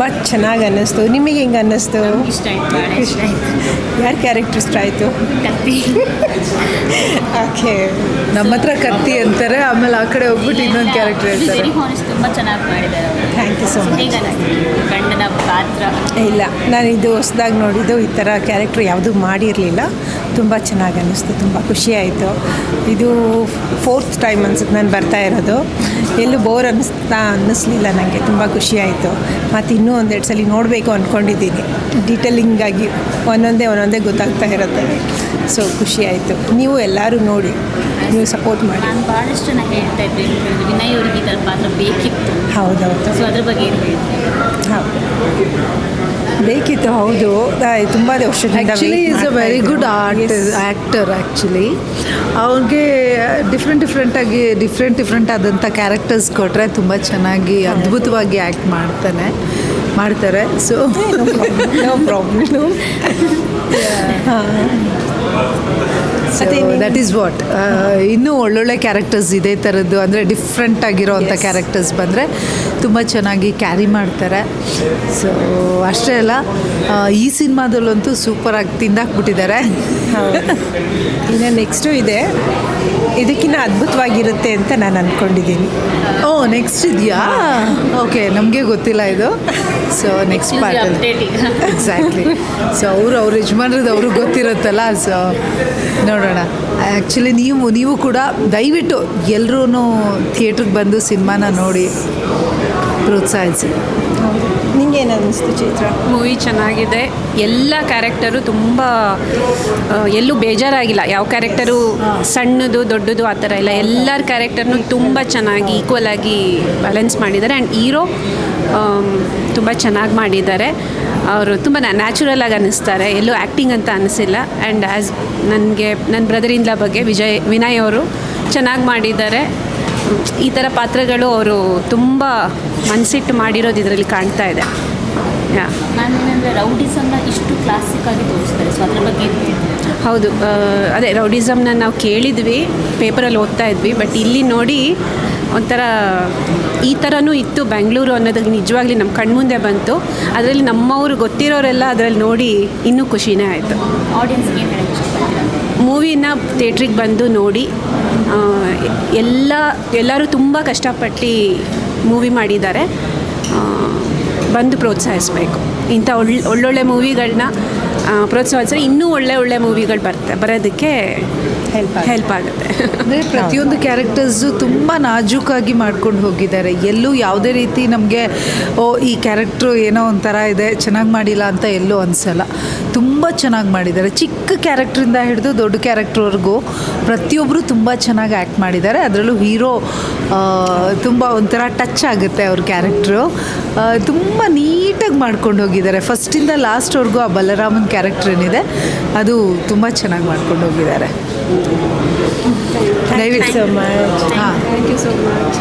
ತುಂಬ ಚೆನ್ನಾಗಿ ಅನ್ನಿಸ್ತು. ನಿಮಗೆ ಹೆಂಗೆ ಅನ್ನಿಸ್ತು? ಇಷ್ಟ ಆಯ್ತು, ಭಾಳ ಇಷ್ಟ ಆಯಿತು. ಯಾರು ಕ್ಯಾರೆಕ್ಟರ್ ಇಷ್ಟ ಆಯಿತು? ಕತ್ತಿ. ಓಕೆ, ನಮ್ಮ ಹತ್ರ ಕತ್ತಿ ಅಂತಾರೆ, ಆಮೇಲೆ ಆ ಕಡೆ ಹೋಗ್ಬಿಟ್ಟು ಇನ್ನೊಂದು ಕ್ಯಾರೆಕ್ಟರ್ ಹೇಳ್ತಾರೆ. ವೆರಿ ಹಾನೆಸ್ಟ್, ತುಂಬ ಚೆನ್ನಾಗಿ ಮಾಡಿದ್ದಾರೆ ಅವರು. Thank you so much. ಹೇಗೆ ಅನ್ನಿಸ್ತು ಗಂಡನ ಪಾತ್ರ? ಇಲ್ಲ, ನಾನು ಇದು ಹೊಸ್ದಾಗಿ ನೋಡಿದ್ದು, ಈ ಥರ ಕ್ಯಾರೆಕ್ಟ್ರ್ ಯಾವುದೂ ಮಾಡಿರಲಿಲ್ಲ. ತುಂಬ ಚೆನ್ನಾಗಿ ಅನ್ನಿಸ್ತು, ತುಂಬ ಖುಷಿಯಾಯಿತು. ಇದು 4th ಟೈಮ್ ಅನ್ಸುತ್ತೆ ನಾನು ಬರ್ತಾ ಇರೋದು. ಎಲ್ಲೂ ಬೋರ್ ಅನ್ನಿಸ್ಲಿಲ್ಲ ನನಗೆ. ತುಂಬ ಖುಷಿಯಾಯಿತು. ಮತ್ತು ಇನ್ನೂ ಒಂದೆರಡು ಸಲ ನೋಡಬೇಕು ಅಂದ್ಕೊಂಡಿದ್ದೀನಿ. ಡೀಟೇಲಿಂಗಾಗಿ ಒಂದೊಂದೇ ಗೊತ್ತಾಗ್ತಾ ಇರುತ್ತೆ. ಸೊ ಖುಷಿಯಾಯಿತು. ನೀವು ಎಲ್ಲರೂ ನೋಡಿ, ನೀವು ಸಪೋರ್ಟ್ ಮಾಡಿ. ನಾನು ಭಾಳಷ್ಟು ಜನ ಹೇಳ್ತಾ ಇದ್ದೆ, ವಿನಯ್ ಅವ್ರಿಗೆ ಈ ಥರ ಪಾತ್ರ ಬೇಕಿತ್ತು. ಹೌದೌದು, ಸೊ ಅದ್ರ ಬಗ್ಗೆ ಏನು ಹೇಳ್ತೀನಿ? ಹೌದು, ಬೇಕಿತ್ತು. ಹೌದು, ತುಂಬ ವರ್ಷದಿಂದ actually is a very good actor. Actually ಅವ್ರಿಗೆ ಡಿಫ್ರೆಂಟಾಗಿ ಡಿಫ್ರೆಂಟ್ ಆದಂಥ ಕ್ಯಾರೆಕ್ಟರ್ಸ್ ಕೊಟ್ಟರೆ ತುಂಬ ಚೆನ್ನಾಗಿ ಅದ್ಭುತವಾಗಿ ಆ್ಯಕ್ಟ್ ಮಾಡ್ತಾರೆ. So no problem. That is what. ಇನ್ನೂ ಒಳ್ಳೊಳ್ಳೆ ಕ್ಯಾರೆಕ್ಟರ್ಸ್ ಇದೇ ಥರದ್ದು, ಅಂದರೆ ಡಿಫ್ರೆಂಟ್ ಆಗಿರೋವಂಥ ಕ್ಯಾರೆಕ್ಟರ್ಸ್ ಬಂದರೆ ತುಂಬ ಚೆನ್ನಾಗಿ ಕ್ಯಾರಿ ಮಾಡ್ತಾರೆ. ಸೊ ಅಷ್ಟೇ ಅಲ್ಲ, ಈ ಸಿನಿಮಾದಲ್ಲಂತೂ ಸೂಪರಾಗಿ ತಿಂದಾಕ್ಬಿಟ್ಟಿದ್ದಾರೆ. ಇನ್ನು ನೆಕ್ಸ್ಟು ಇದೆ, ಇದಕ್ಕಿಂತ ಅದ್ಭುತವಾಗಿರುತ್ತೆ ಅಂತ ನಾನು ಅಂದ್ಕೊಂಡಿದ್ದೀನಿ. ನೆಕ್ಸ್ಟ್ ಇದೆಯಾ? ಓಕೆ, ನಮಗೆ ಗೊತ್ತಿಲ್ಲ ಇದು. So next part exactly. So ಅವ್ರ ಯಜಮಾನ್ರದ್ದು ಅವ್ರಿಗೆ ಗೊತ್ತಿರುತ್ತಲ್ಲ. ಸೊ ನೋಡೋಣ. ಆ್ಯಕ್ಚುಲಿ ನೀವು ಕೂಡ ದಯವಿಟ್ಟು ಎಲ್ಲರೂ ಥಿಯೇಟ್ರಿಗೆ ಬಂದು ಸಿನಿಮಾನ ನೋಡಿ ಪ್ರೋತ್ಸಾಹಿಸಿ. ನಿಂಗೇನು ಅನ್ನಿಸ್ತು ಚೈತ್ರ? ಮೂವಿ ಚೆನ್ನಾಗಿದೆ. ಎಲ್ಲ ಕ್ಯಾರೆಕ್ಟರು ತುಂಬ ಎಲ್ಲೂ ಬೇಜಾರಾಗಿಲ್ಲ. ಯಾವ ಕ್ಯಾರೆಕ್ಟರು ಸಣ್ಣದು ದೊಡ್ಡದು ಆ ಥರ ಇಲ್ಲ. ಎಲ್ಲರ ಕ್ಯಾರೆಕ್ಟರ್ನು ತುಂಬ ಚೆನ್ನಾಗಿ ಈಕ್ವಲ್ ಆಗಿ ಬ್ಯಾಲೆನ್ಸ್ ಮಾಡಿದ್ದಾರೆ. ಆ್ಯಂಡ್ ಹೀರೋ ತುಂಬ ಚೆನ್ನಾಗಿ ಮಾಡಿದ್ದಾರೆ. ಅವರು ತುಂಬ ನ್ಯಾಚುರಲ್ ಆಗಿ ಅನ್ನಿಸ್ತಾರೆ, ಎಲ್ಲೂ ಆ್ಯಕ್ಟಿಂಗ್ ಅಂತ ಅನ್ನಿಸಿಲ್ಲ. ಆ್ಯಂಡ್ ನನ್ನ ಬ್ರದರ್ ಇನ್ ಲಾ ಬಗ್ಗೆ ವಿನಯ್ ಅವರು ಚೆನ್ನಾಗಿ ಮಾಡಿದ್ದಾರೆ. ಈ ಥರ ಪಾತ್ರಗಳು ಅವರು ತುಂಬ ಮನಸ್ಸಿಟ್ಟು ಮಾಡಿರೋದು ಇದರಲ್ಲಿ ಕಾಣ್ತಾ ಇದೆ. ನಾನೇನಂದರೆ ರೌಡಿಸಮ್ನ ಇಷ್ಟು ಕ್ಲಾಸಿಕ್ಕಾಗಿ ತೋರಿಸ್ತಾರೆ. ಸೊ ಅದ್ರ ಬಗ್ಗೆ ಹೌದು, ಅದೇ ರೌಡಿಸಮ್ನ ನಾವು ಕೇಳಿದ್ವಿ, ಪೇಪರಲ್ಲಿ ಓದ್ತಾ ಇದ್ವಿ. ಬಟ್ ಇಲ್ಲಿ ನೋಡಿ ಒಂಥರ ಈ ಥರನೂ ಇತ್ತು ಬೆಂಗಳೂರು ಅನ್ನೋದಕ್ಕೆ ನಿಜವಾಗ್ಲಿ ನಮ್ಮ ಕಣ್ಮುಂದೆ ಬಂತು. ಅದರಲ್ಲಿ ನಮ್ಮವರು ಗೊತ್ತಿರೋರೆಲ್ಲ ಅದರಲ್ಲಿ ನೋಡಿ ಇನ್ನೂ ಖುಷಿನೇ ಆಯಿತು. ಆಡಿಯನ್ಸ್ಗೆ ಏನು ಹೇಳೋಕ್ಕೆ ಇಷ್ಟಪಡ್ತೀರಾ? ಮೂವಿನ ಥಿಯೇಟ್ರಿಗೆ ಬಂದು ನೋಡಿ. ಎಲ್ಲರೂ ತುಂಬ ಕಷ್ಟಪಟ್ಟು ಮೂವಿ ಮಾಡಿದ್ದಾರೆ. ಬಂದು ಪ್ರೋತ್ಸಾಹಿಸಬೇಕು. ಇಂಥ ಒಳ್ಳೊಳ್ಳೆ ಮೂವಿಗಳನ್ನ ಪ್ರೋತ್ಸಾಹಿಸಿದ್ರೆ ಇನ್ನೂ ಒಳ್ಳೆ ಮೂವಿಗಳು ಬರೋದಕ್ಕೆ ಹೆಲ್ಪ್ ಆಗುತ್ತೆ. ಅಂದರೆ ಪ್ರತಿಯೊಂದು ಕ್ಯಾರೆಕ್ಟರ್ಸು ತುಂಬ ನಾಜೂಕಾಗಿ ಮಾಡ್ಕೊಂಡು ಹೋಗಿದ್ದಾರೆ. ಎಲ್ಲೂ ಯಾವುದೇ ರೀತಿ ನಮಗೆ ಈ ಕ್ಯಾರೆಕ್ಟ್ರು ಏನೋ ಒಂಥರ ಇದೆ, ಚೆನ್ನಾಗಿ ಮಾಡಿಲ್ಲ ಅಂತ ಎಲ್ಲೂ ಅನಿಸಲ್ಲ. ತುಂಬ ಚೆನ್ನಾಗಿ ಮಾಡಿದ್ದಾರೆ. ಚಿಕ್ಕ ಕ್ಯಾರೆಕ್ಟ್ರಿಂದ ಹಿಡಿದು ದೊಡ್ಡ ಕ್ಯಾರೆಕ್ಟ್ರ್ವರೆಗೂ ಪ್ರತಿಯೊಬ್ಬರು ತುಂಬ ಚೆನ್ನಾಗಿ ಆ್ಯಕ್ಟ್ ಮಾಡಿದ್ದಾರೆ. ಅದರಲ್ಲೂ ಹೀರೋ ತುಂಬ ಒಂಥರ ಟಚ್ ಆಗುತ್ತೆ ಅವ್ರ ಕ್ಯಾರೆಕ್ಟ್ರು. ತುಂಬ ನೀಟಾಗಿ ಮಾಡ್ಕೊಂಡು ಹೋಗಿದ್ದಾರೆ. ಫಸ್ಟಿಂದ ಲಾಸ್ಟ್ವರೆಗೂ ಆ ಬಲರಾಮನ್ ಕ್ಯಾರೆಕ್ಟರ್ ಏನಿದೆ ಅದು ತುಂಬ ಚೆನ್ನಾಗಿ ಮಾಡ್ಕೊಂಡು ಹೋಗಿದ್ದಾರೆ. Thank you so much. ಹಾಂ, ಥ್ಯಾಂಕ್ ಯು ಸೋ ಮಚ್.